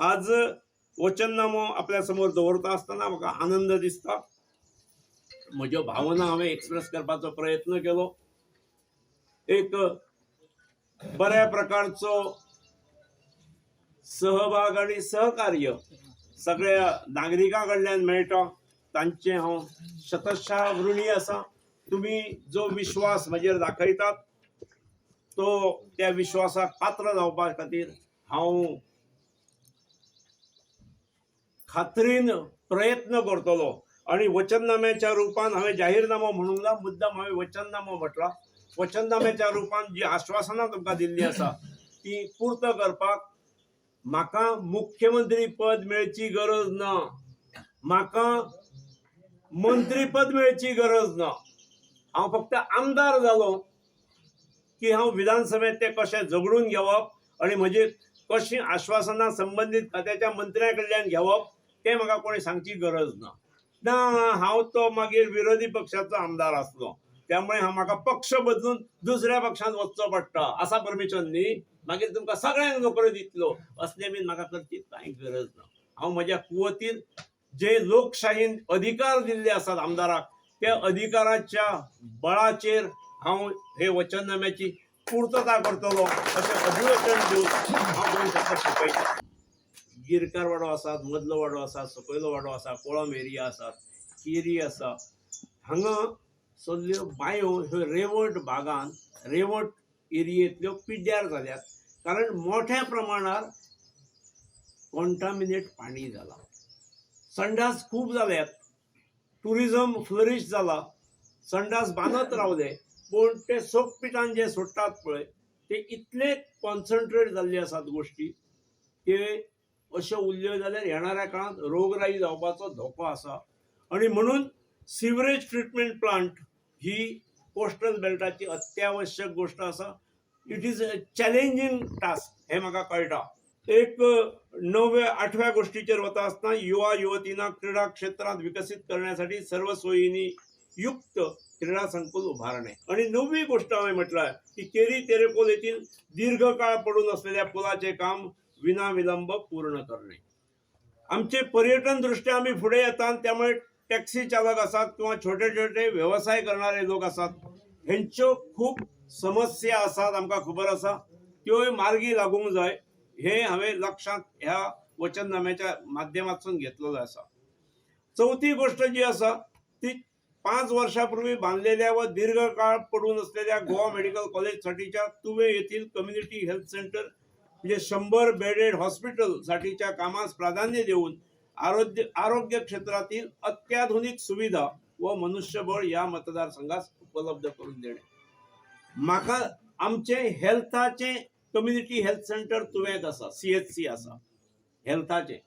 आज वचननामो आपल्या समोर दवरता आसतना म्हाका आनंद दिसता। म्हज्यो भावना हांवें एक्सप्रेस करपाचो प्रयत्न केलो। एक बऱ्या प्रकारचो सहभाग आणि सहकार्य सगळ्या नागरिकां कडल्यान मेळटा, तांचे हांव शतशः ऋणी आसा। तुम्ही जो विश्वास म्हजेर दाखयतात तो त्या विश्वासाक पात्र जावपा खातीर हांव खात्रीन प्रयत्न करतलो। आणि वचननाम्याच्या रूपान हांवें जाहीरनामो म्हणूंक ना, मुद्दाम हांवें वचननामो म्हटला। वचननाम्याच्या रूपान जी आश्वासनां तुमकां दिल्ली आसा ती पूर्त करपाक म्हाका मुख्यमंत्री पद मेळची गरज ना, म्हाका मंत्री पद मेळची गरज ना। हांव फक्त आमदार जालो की हांव विधानसभेत ते कशें झगडून घेवप आणि म्हजी कशी आश्वासनां संबंधित खात्याच्या मंत्र्या कडल्यान घेवप ते म्हाका कोणी सांगची गरज ना। ना, हांव तो मागीर विरोधी पक्षाचो आमदार आसलो, त्यामुळे म्हाका पक्ष बदलून दुसऱ्या पक्षांत वचचो पडटा। आसा परमिशन न्ही? मागीर तुमकां सगळ्यांक नोकऱ्यो दितलो असले बीन म्हाका करची कांय गरज ना। हांव म्हज्या कुवतीन जे लोकशाहीन अधिकार दिल्ले आसात आमदाराक त्या अधिकाराच्या बळाचेर हांव हे वचननाम्याची पूर्तता करतलो अशें अभिवचन दिवन हांव दोन शब्द सोंपयता। गिरकार वाडो आसात, मदलो वाडो आसा, सकयलो वाडो आसा, कोळम एरिया आसात, केरी आसा, हांगा सगल्यो बांयो ह्यो रेवट भागान रेवट एरियेंतल्यो पिड्ड्यार जाल्यात, कारण मोठ्या प्रमाणार कॉन्टामिनेट पाणी जाला। संडास खूब जाल्यात, टुरिझम फ्लरिश जाला, संडास बांदत रावले, पूण ते सोकपिटान जे सोडटात पळय ते इतले कॉन्सन्ट्रेट जाल्ले आसात गोष्टी की अश्यो उरल्यो जाल्यार येणाऱ्या काळात रोगराई जावपाचो धोको आसा। आणि म्हणून सिवरेज ट्रीटमेंट प्लांट ही कोस्टल बेल्टाची अत्यावश्यक गोष्ट आसा। It is a challenging task हे म्हाका कळटा। एक 9व्या 8व्या गोष्टीचेर वता आसतना युवा युवतींना क्रीडा क्षेत्रात विकसित करण्यासाठी सर्व सोयींनी युक्त क्रीडा संकुल उभारणे। आणि 9वी गोष्ट हांवें म्हटल्यार की केरी तेरेखोल येथील दीर्घकाळ पडून असलेल्या पुलाचे काम विनाविलंब पूर्ण करणे। आमचे पर्यटन दृष्ट्या आम्ही पुढे येतात, त्यामुळे टॅक्सी चालक असतात किंवा छोटे छोटे व्यवसाय करणारे लोक असतात, ह्यांच्यो खूप समस्या असतात, आमकां खबर आसा, त्यो मार्गी लागूंक जाय हे हांवें लक्षात ह्या वचननाम्याच्या माध्यमातून घेतलेलो आसा। चौथी गोष्ट जी आसा ती 5 वर्षापूर्वी बांधलेल्या व दीर्घकाळ पडून असलेल्या गोवा मेडिकल कॉलेज साठीच्या तुवे येथील कम्युनिटी हेल्थ सेंटर म्हणजे 100 बेडेड हॉस्पिटल साठीच्या कामास प्राधान्य देऊन आरोग्य क्षेत्रातील अत्याधुनिक सुविधा व मनुष्यबळ या मतदारसंघास उपलब्ध करून देणे। म्हाका आमचे हेल्थाचे कम्युनिटी हेल्थ सेंटर तुवेत आसा, CHC आसा हेल्थाचे,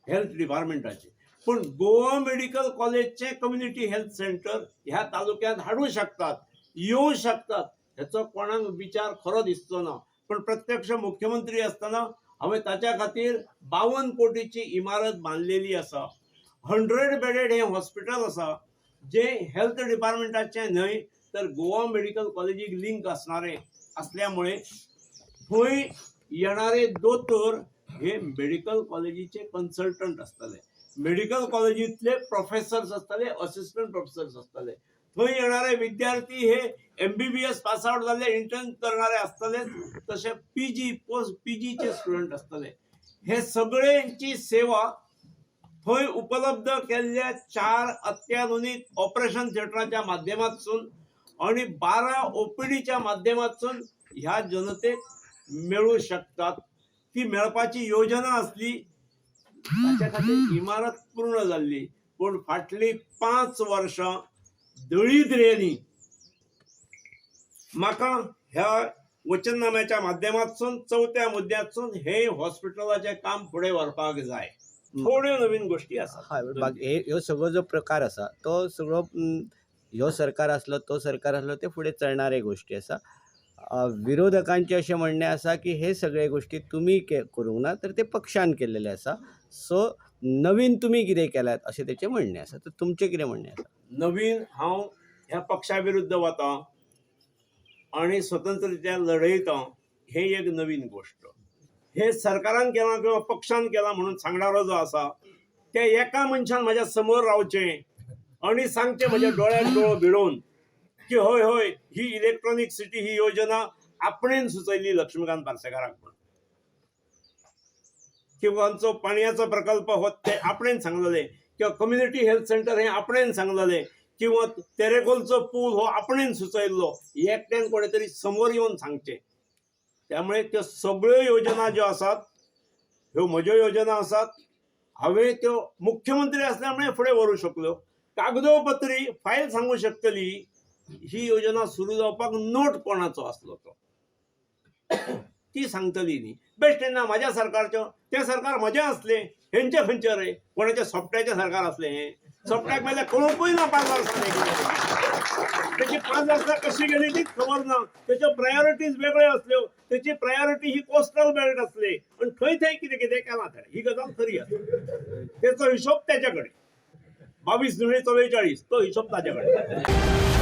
हेल्थ डिपार्टमेंटाचे, पण गोवा मेडिकल कॉलेजचे कम्युनिटी हेल्थ सेंटर ह्या तालुक्यात हाडू शकतात, येऊ शकतात, ह्याचो कोणाक विचार खरो दिसचो ना। पण प्रत्यक्ष मुख्यमंत्री असताना हांवें ताच्या खातीर 52 कोटीची इमारत बांधलेली आसा। 100 बेडेड हे हॉस्पिटल आसा जे हेल्थ डिपार्टमेंटाचे न्हय तर गोवा मेडिकल कॉलेजीक लिंक असणारे असल्यामुळे थंय येणारे दोतोर हे मेडिकल कॉलेजीचे कन्सल्टंट असतले, मेडिकल कॉलेजीतले प्रोफेसर्स असतले, असिस्टंट प्रोफेसर्स असतले, थंय येणारे विद्यार्थी हे MBBS पास आउट जाल्ले इंटर्न करणारे असतले, तसे PG पोस्ट PGचे स्टुडंट असतले। हे सगळ्यांची सेवा थंय उपलब्ध केल्ल्या 4 अत्याधुनिक ऑपरेशन थिएटराच्या माध्यमातून आणि 12 OPDच्या माध्यमातून ह्या जनतेक मिळू शकतात। ती मेळपाची योजना असली, ताच्या खातीर इमारत पूर्ण जाल्ली, पण फाटली 5 वर्षां दळिद्रेंनी म्हाका ह्या वचननाम्याच्या माध्यमातून 4थ्या मुद्द्यातून हे हॉस्पिटलाचे काम फुडें व्हरपाक जाय। थोड्यो नवीन गोष्टी आसात। ह्यो सगळो जो प्रकार आसा तो सगळो ह्यो सरकार आसलो तो सरकार आसलो ते फुडें चलणारे गोष्टी आसा। विरोधकांचे अशें म्हणणें आसा की हे सगळे गोष्टी तुमी करूंक ना तर ते पक्षान केल्लेले आसा, सो नवीन तुमी कितें केल्यात अशें तेचें म्हणणें आसा। तर तुमचें कितें म्हणणें आसा? नवीन हांव ह्या पक्षा विरुद्ध वता आणि स्वतंत्ररित्या लढयता, हे एक नवीन गोष्ट। हे सरकारान केला किंवा पक्षान केला म्हणून सांगणारो जो आसा त्या एका मनशान माझ्या समोर रावचें आणि सांगचे म्हज्या डोळ्यात डोळो भिडून की होय होय ही इलेक्ट्रॉनिक सिटी ही योजना आपणेन सुचयली लक्ष्मीकांत पार्सेकाराक म्हणून, किंवा आमचो पाणयाचो प्रकल्प हो ते आपणेन सांगलेले, किंवा कम्युनिटी हेल्थ सेंटर हे आपणेन सांगलेले, किंवा तेरेकोलचो पूल हो आपणेन सुचयल्लो, एकट्यान कोणे तरी समोर येवन सांगचे. त्यामुळे त्यो सगळ्यो योजना ज्यो आसात ह्यो म्हज्यो योजना आसात, हांवें त्यो मुख्यमंत्री असल्यामुळे फुडें व्हरूंक शकलो. कागदोपत्री फायल सांगू शकतली ही योजना सुरू जावपाक नोट कोणाचो आसलो तो ती सांगतली न्ही. बेस्ट तेन्ना म्हाज्या सरकारच्यो ते सरकार म्हजें असलें, हेंचे खंयचे रे कोणाच्या सोपट्याचें सरकार असलें हें. सोपट्याक मेल्या कळोवंकूय ना 5 वर्सां त्याची 5 वर्सां कशी गेली तीच खबर ना. त्याच्यो प्रायोरिटीज वेगळ्यो असल्यो. त्याची प्रायोरिटी ही कोस्टल बेल्ट असले आणि थंय थंय कितें कितें केलां थंय ही गजाल खरी आसा. त्याचो हिशोब त्याच्याकडे 22 - 44 तो हिशोब ताच्याकडे.